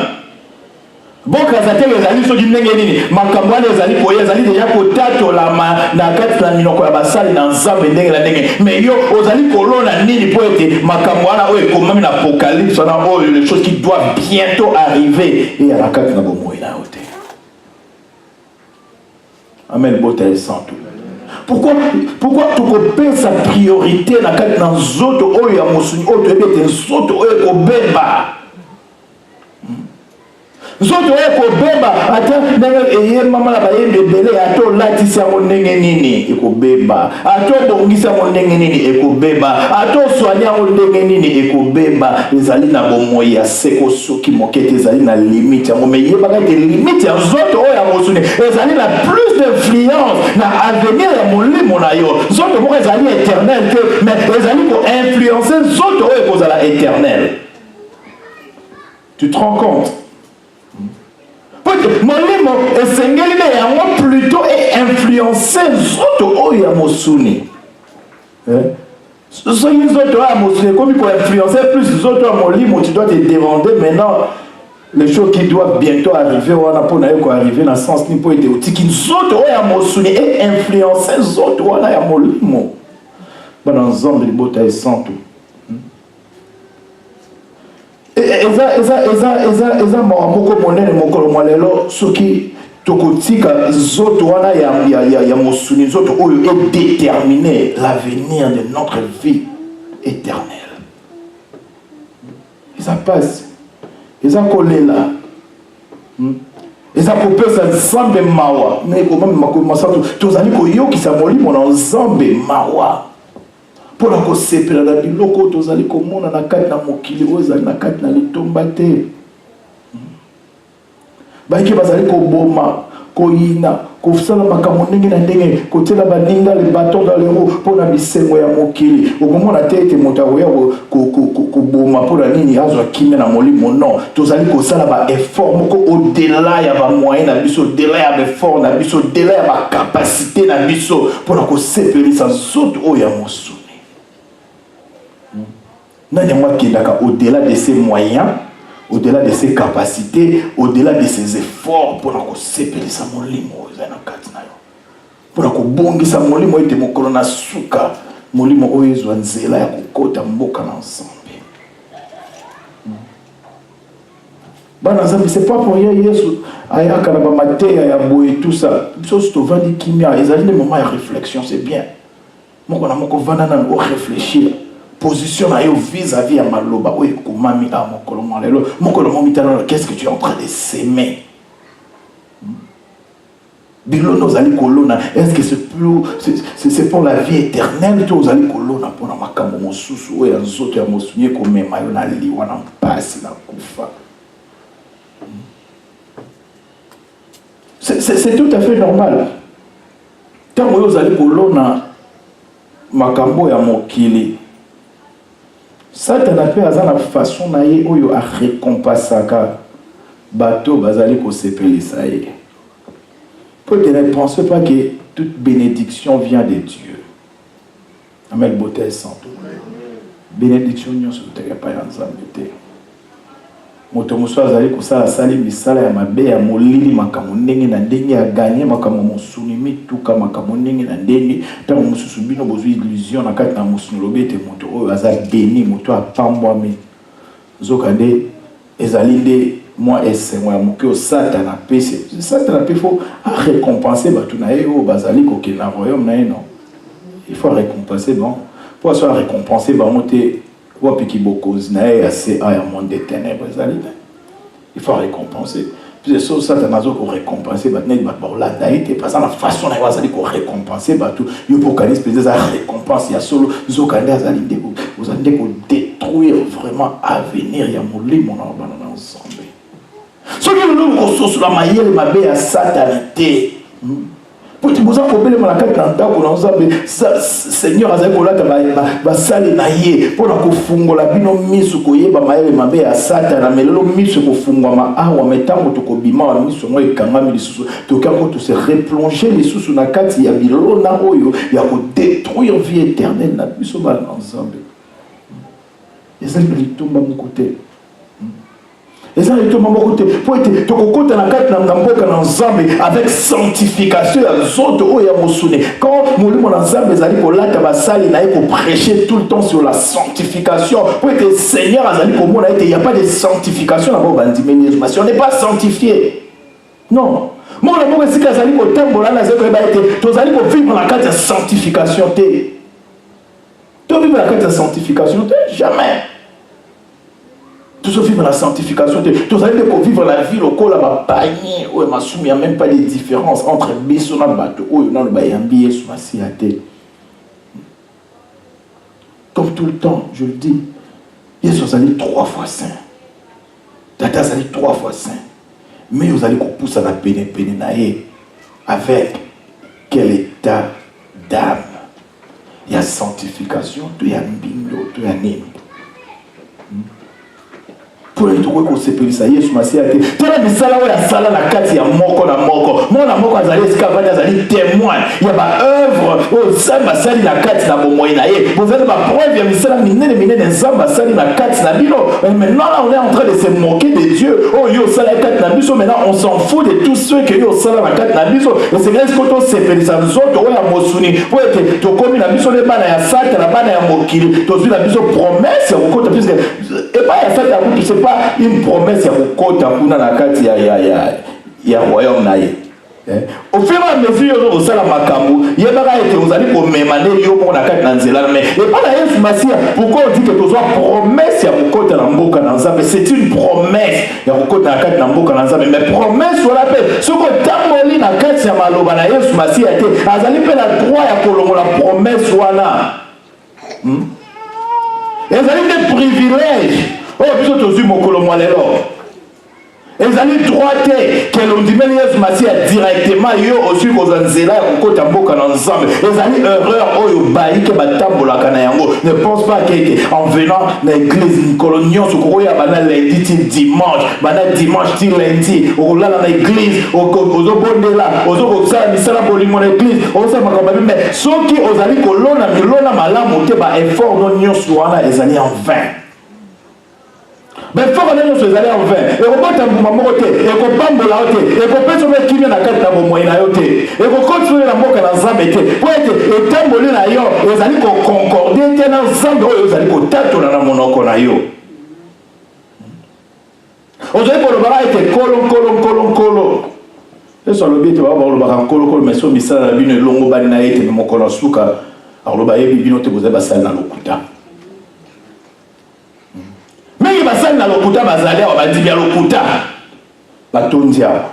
Bokazate que Zali so du nengeni. Makamoana Zali koya Zali déjà kotato la ma na kati na minoko ya basali na Zambi ndenge la ndenge. Mais yo ozali kolona nini pour être Makamoana o comme même l'Apocalypse on a les choses qui doivent bientôt arriver et à la kati na bomoy na hote. Amen, beauté sainte. Pourquoi tu coupes sa priorité dans le zoto oya mosuni oto ebete zoto oya kobeba. Zoto oya kobeba ata ndenge eye mama la bayembe bele ato latisi yango ndenge nini ekobeba. Ato bongisa yango ndenge nini ekobeba. Ato soigner yango ndenge nini ekobeba. Ezali na bomoi ya seko soki mokete ezali na limite yango mais yebaka te limite ya zoto oya mosuni ezali na plus d'influence na avenir ya molimo na yo. Zoto moko ezali éternel te mais ezali ko influencer zoto oya kozala éternel. Tu te rends compte? Molimo esengeli na yango plutôt et influencer zoto oya mosuni. Soki zoto oya mosuni comme pour influencer plus zoto oya molimo tu dois te demander maintenant les choses qui doivent bientôt arriver wana pona yeko arriver na sens ni po ete otiki zoto oya mosuni et influencer zoto wana ya molimo. Bana nzambe libota esantu. Eza moko monene mokolo mwalelo soki tokotika zoto wana ya mosuni zoto oyo est déterminer l'avenir de notre vie éternelle. Ça passe. Eza kolela. Eza kopesa nzambe mawa. Mais comment masato tozali koyokisa molimo na nzambe mawa. Pour la kosepela na biloko tozali komona na kati na mokili ozali na kati na litomba te. Baiki bazali koboma koyina kosala makambo ndenge na ndenge kotela baninga le bâton dans les roues pour na bisengo ya mokili okomona te ete moto akoya koboma mpona nini azwa kimia na molimo non tozali kosala ba effort moko au-delà ya ba moyen na biso au-delà ya ba effort na biso au-delà ya ba capacité na biso mpona kosepelisa zoto oyo ya mosuni. Au-delà de ses moyens, au-delà de ses capacités, au-delà de ses efforts pour que sepeli sa molimo ezana katina yo. Pour que bongi sa molimo ete mokolo na suka molimo oyo ezwa nzela ya kokota mboka na ensemble. Bana nzambe c'est pas pour rien Yesu ayaka na ba mateya ya boye tout ça. Biso to vandi kimia ezali des moments de réflexion c'est bien. Moko na moko vanda na o réfléchir. Position à vis-à-vis à maloba oui kumami a mokolo momitano qu'est-ce que tu es en train de s'aimer Bilono zali kolona, est-ce que c'est pour la vie éternelle que vous allez kolona pour la makambo mosusu ou ya nzoto ya mosunye komema yo na liwa na mpasi na kufa. C'est tout à fait normal. Tant que vous allez kolona makambo ya mokili, Satan a fait azana façon na ye oyo a récompensaka bato bazali ko sepeli sa ye. Peut-être ne pensez pas que toute bénédiction vient de Dieu. Amen, beauté santo. Bénédiction n'y a pas d'ensemble. Moto muso azali kosala sali misala ya mabe ya molili makambo ndenge na ndenge ya gagné makambo mosuni mituka makambo ndenge na ndenge tango mususu bino bozwi illusion na kati na mosuni lobete moto oyo aza béni moto apambwami zoka nde ezali nde moi esengo ya moke o Satan apesi Satan ape faut récompenser bato na ye oyo bazali kokende na royaume na ye non il faut récompenser bon pour soit récompenser bango te wapiki bokozi na ye assez à un monde des ténèbres il faut récompenser puis ça Satan a ko récompenser batne ba olanda ite parce que la façon na bazali ko récompenser bato yo pokalis peut des récompense ya solo zokande azali ndeko vous allez ko détruire vraiment avenir ya molimo na bana ensemble. Ce que nous avons sur la maille, ma bé à satané. Pour que vous ayez la carte Seigneur, va saler naïe pour la confungo la bino misu koye ba maille ma bé à satana mais le misu kofungo ma awa metango to kobima wa misu mo ekanga mi lisusu to kako to se replonger lisusu na kati ya bilona oyo ya ko détruire vie éternelle na biso ba ensemble. Et ça il tombe à mon côté. Et ça, il tombe à mon côté. Pour être avec sanctification, quand mon ensemble les alliés pour la tabassale, pour prêcher tout le temps sur la sanctification. Pour être Seigneur, il n'y a pas de sanctification d'abord. On n'est pas sanctifié. Non. Moi, le mot est que les pour vivre la carte de sanctification. Tu vivre la carte de sanctification, jamais. Tout ça vivre la sanctification, tout ça vivre la vie locale là-bas, panier, où il n'y a même pas de différence entre Bissona et Bato, où il y a un billet sur ma siate. Comme tout le temps, je le dis, Jésus allé 3 fois saint. Tata allé 3 fois saint. Mais vous allez pousser à la peine avec quel état d'âme. Il y a sanctification, il y a bingo, il y a nîmes. Pour les trouver qu'on s'est ça y est, je m'assieds à terre. Tu as mis ça là où la salle la carte, il y a moko na moko. Moi, la moko, ils allaient escavader, ils allaient témoin. Il y a ma œuvre, oh, ça, ma salle, la carte, la momoïna. Vous avez ma preuve, il y a mis ça là, mine, des hommes, ma salle, la carte, la bino. Et maintenant, là, on est en train de se moquer de Dieu. Oh, yo, ça, la carte, la biso. Maintenant, on s'en fout de tous ceux qui yo, ça, la carte, la biso. Et c'est grâce qu'on s'est fait ça, nous autres, on a mosuni. Pour être, tu commis la biso, les bana, ya sat, la bana, ya mokili. Tu as vu la biso promesse, ya mokota, puisque, et pas ya sat, ya c'est pas une promesse ya kokota kuna na kati ya royaume na ye. Au fur et à mesure que vous allez makambo, il y a des vous allez pour m'émaner yo pour la carte na nzela mais et pas la Yesu Masia. Pourquoi on dit que tu sois promesse ya kokota na mboka na nzambe, c'est une promesse ya kokota na carte na mboka na nzambe mais promesse sur la paix. Ce que tamboli na carte ya maloba na Yesu Masia te azali pe la droit ya kolongola promesse wana. Ezali des privilèges. Oh, biso tozu mokolo mwalelo. Ezali droite que l'on dit mais Yesu Masia directement yo aussi kozanzela kokota mboka na nzambe. Ezali erreur oyo baike batambola kana yango. Ne pense pas que en venant na église colonion sokoya bana lundi ti dimanche, bana dimanche ti lundi, olala na église, ozobondela, ozokosala misala bolimo na église, osala makambo mais soki ozali kolona milona malamu te ba effort no nyonso wana ezali en vain. Mais il faut que nous soyons allés en vain. Et on va t'emboumer, et qu'on pambola, et qu'on peut se mettre na carte na moyen et qu'on continue la moque dans Zambé. Pour être et tambolé na yo, et allez qu'on concorde dans Zambé, et allez qu'on tato na monoko na yo. On dirait que le bara était colon. Et sur le biais, tu vas voir le bara colon, mais sur Missa la bine longo banina et mon colasuka. Alors le baye bibino te vous avez basal na lokuta. Mais il va s'en aller à l'okuta, bazalé, on va dire à l'okuta. Batondia.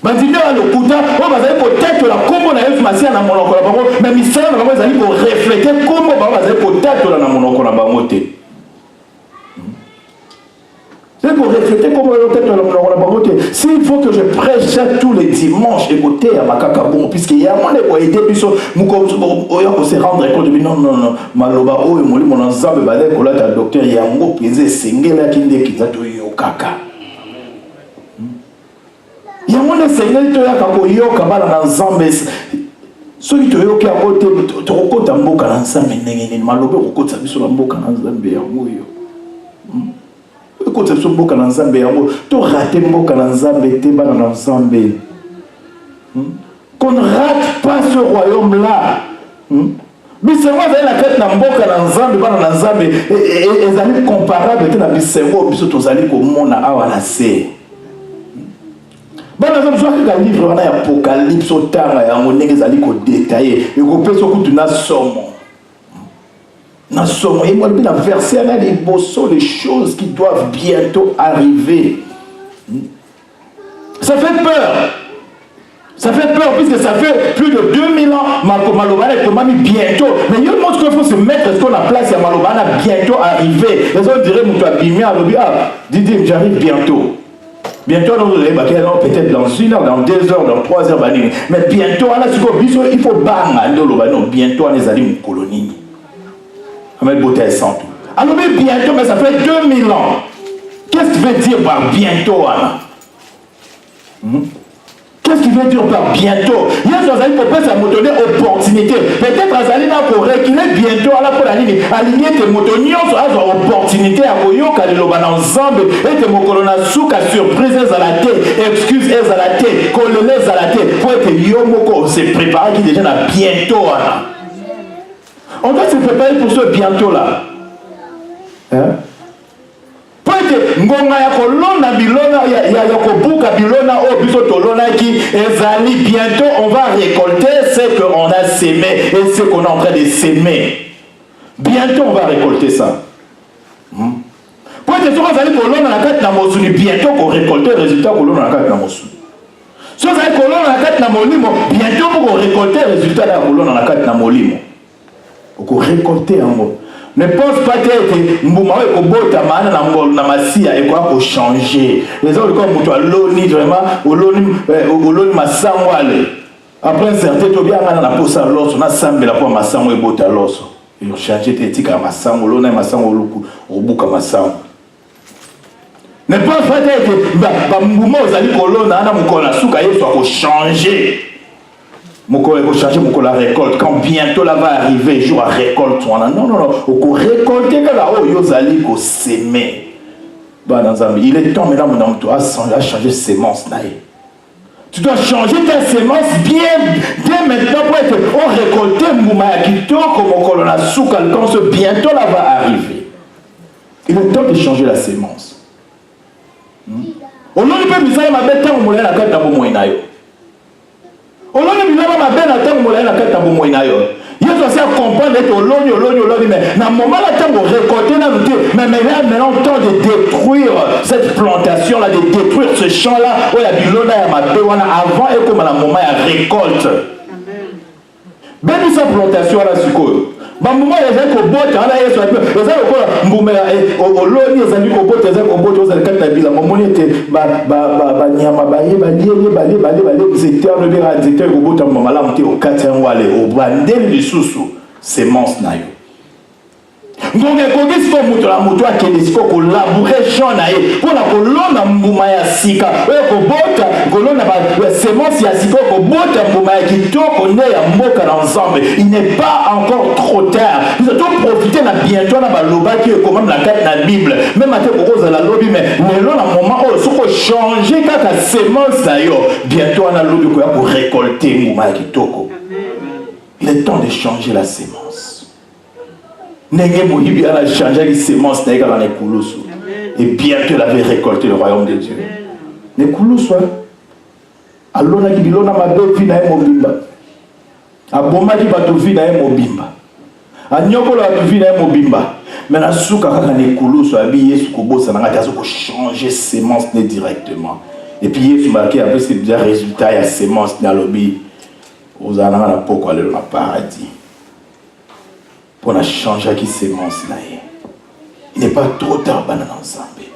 bandimi à lokuta on va aller peut-être la combo na Yesu Masia na monoko na bango mais misala na bango ezali ko refléter combo ba va aller peut-être na monoko na bango te. C'est pour refléter comment le s'il faut que je prêche ça tous les dimanches, écoutez à Makaka bon, puisqu'il y a moins de aider, puis se rendre compte de non, Maloba, oh, mon ensemble, là, ta docteur, il y a un mot, puis c'est là qui dit qu'il a tout eu au caca. Il y a moins de seigneurs qui ont eu au cabal ensemble. Ceux qui ont eu au cabal, tu recoutes un beau ensemble, mais Maloba, recoute sa vie sur un beau ensemble, quand tu es mboka na nzambe yango to raté mboka na nzambe te bana na nzambe qu'on ne rate pas ce royaume là bisengo ezali na kati na mboka na nzambe bana na nzambe ezali comparable te na bisengo biso tozali komona awa na se bana nzambe soki ka livre wana ya apocalypse otanga yango ndenge ezali kodetaye ekopesa okutu na somo. Et moi, dans le verset, les choses qui doivent bientôt arriver. Ça fait peur. Ça fait peur, puisque ça fait plus de 2000 ans, Malobana est comme bientôt. Mais il y a une chose qu'il faut se mettre, est-ce qu'on a place à Malobana bientôt arriver. Les autres diraient, Didier, j'arrive bientôt. Bientôt, peut-être dans 1 heure, dans 2 heures, dans 3 heures, mais bientôt, il faut bientôt, on est allé en colonie. Alors mais bientôt, mais ça fait 2000 ans. Qu'est-ce qu'il veut dire par bientôt, Anna? Qu'est-ce qu'il veut dire par bientôt? Il y a des gens qui peuvent donner opportunité. Peut-être Azali n'a pas reculé bientôt à la pour la ligne. Aligner tes motonions sur la opportunité à Koyoka, les lobans ensemble, et tes mokolona souka surprise à la tête, excuses à la tête, colonnes à la tête, pour que Yomoko se prépare qui déjà n'a bientôt, Anna. On doit se préparer pour ce bientôt-là. Pour que Ngonga ya kolona bilona ya kobuka bilona o biso tolona ki ezali bientôt on va récolter ce qu'on a sémé et ce qu'on est en train de s'aimer. Bientôt on va récolter ça. Pour que ce qu'on va kolona na kati na mosuni bientôt qu'on récolte le résultat kolona na kati na mosuni. Si on va kolona na kati na molimo bientôt pour récolter le résultat na kolona na kati na molimo. Pour récolter en mot. Ne pense pas que Mbouma et Kobota na masia et quoi pour changer. Les autres comme toi l'oni vraiment ou l'oni masangwale. Après un certain temps bien na posa l'os on a sambe la pour masango et bota l'os. Et on change tes tika masango l'ona masango luku obuka masango. Ne pense pas que Mbouma ozali kolona na mukona suka yeso ko changer. La récolte, quand bientôt là va arriver, jour à récolte, non, on récolter quand là, yozali ko s'aimer. Il est temps maintenant, mon toi, à changer sémence. Tu dois changer ta sémence bien maintenant pour être récolter Mouma Kito comme colonna souka quand ce bientôt là va arriver. Il est temps de changer la sémence. On ne peut pas dire ma bête tant on la carte dans mon inayo. On ne peut pas ma bête tant on la carte dans mon inayo. Il faut aussi comprendre que l'oni, mais dans le moment là, on récolter, mais maintenant, temps de détruire cette plantation-là, de détruire ce champ-là, où il y a du lona et ma bête, avant et comme à un moment, il y a récolte. Même cette plantation-là, c'est quoi? Bah moment il y a des bottes, là il y a des quoi mbumela au loni ezali ko bottes ezali ko bottes ezali kata bila momoni était ba nyama balie c'était le bera c'était ko bottes mama la monter au 4 wale au bandel de susu semence na yo. Donc ko gisi ko muto la moto akende siko ko labourer champ na ye pour la kolona mbuma ya sika ko bota kolona ba semence ya sika ko bota mbuma ya kitoko nde ya mboka na ensemble. Il n'est pas encore trop tard. Nous devons profiter na bientôt na baloba qui est comme la carte na Bible. Même à te cause la lobby mais le long na moment où soko changer kaka semence na yo bientôt on a l'eau de quoi pour récolter mbuma ya kitoko. Il est temps de changer la sémence. N'ayez mohibi à la changer les semences dans les coulousses. Et bientôt elle avait récolté le royaume de Dieu. Les coulousses, alors on a dit bilona ma deux filles na mobimba. A bomba qui va tout vie na mobimba. A nyoko la tout vie na mobimba. Mais la souka kaka les coulousses habillé sous kobo ça n'a pas changer semence directement. Et puis il est marqué après c'est déjà résultat, il y a sémence dans le lobby. Vous allez dans la peau aller dans le paradis. Pour la changer qui sémence là. Il n'est pas trop tard dans ensemble.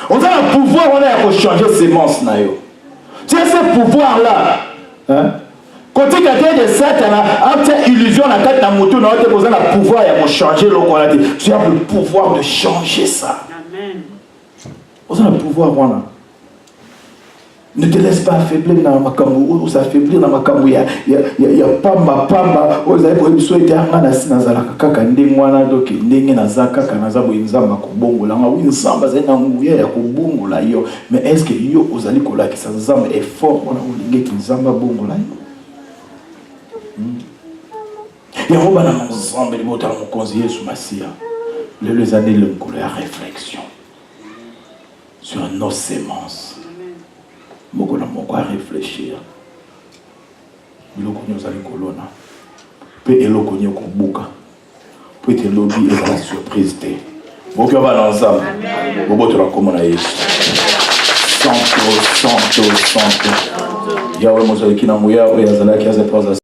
On a le pouvoir, on a pour changer sémence là. Tu as ce pouvoir là. Hein? Côté quelqu'un de Satan, après illusion la carte dans moto, on a le pouvoir pour changer le qu'on a dit. Tu as le pouvoir de changer ça. Amen. On a le pouvoir voilà. Ne te laisse pas affaiblir dans ma camou, ou s'affaiblir dans ma camou. Il y a pamba, vous avez besoin de souhaiter un anasi nazala kaka ndengwana doki ndenge nazaka kana zabo inzamba kubongola nga winzamba zena nguya ya kubongola yo. Mais est-ce que yo ozali kola ki sanzamba effort on a olinge ki nzamba bongola yo? Et on va dans ensemble les mots dans mon conseiller sous Massia. Les années le couleur réflexion sur nos sémences. Beaucoup de gens à réfléchir. Nous allons colonna. Peut éloigner qu'on bouca. Peut être lobby et la surprise. Beaucoup va dans l'ensemble. Beaucoup de gens comme on a eu. Santo. Yahweh Mozart qui n'a mouillé, Yazala qui a ses